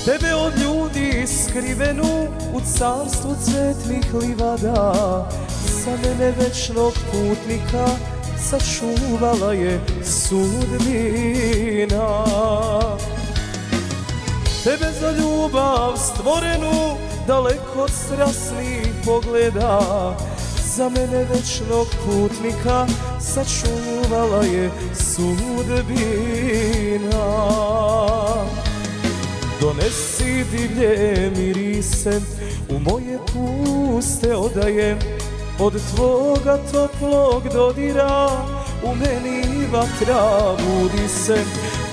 Tebe od ljudi skrivenu u carstvu cvetnih livada, za mene večnog putnika sačuvala je sudbina. Tebe za ljubav stvorenu, daleko od strasnih pogleda, za mene večnog putnika sačuvala je sudbina. Donesi divlje mirise, u moje puste odajem, od tvoga toplog dodira u meni vatra budi se.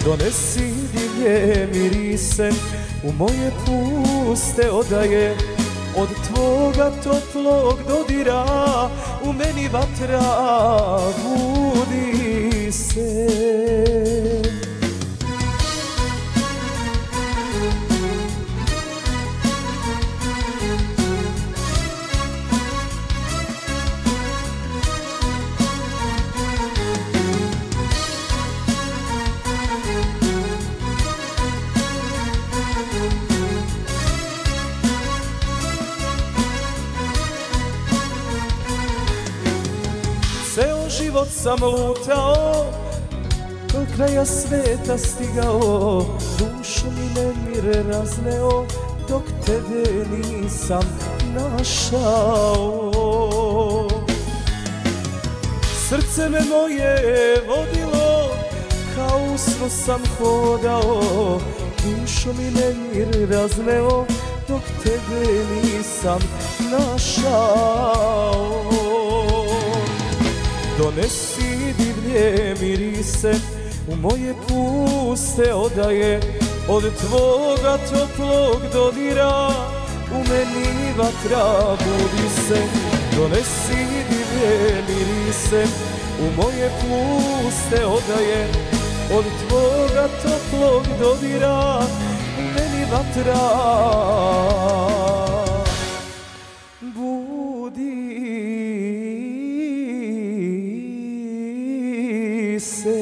Donesi divlje mirise, u moje puste odajem, od tvoga toplog dodira u meni vatra budi se. Ceo život sam lutao, do kraja sveta stigao, dušu mi nemire razneo, dok tebe nisam našao. Srce me moje vodilo, kao u snu sam hodao, dušu mi nemire razneo, dok tebe nisam našao. Donesi divlje mirise, u moje puste odaje, od tvoga toplog dodira u meni vatra budi se. Donesi divlje mirise, u moje puste odaje, od tvoga toplog dodira u meni vatra budi se.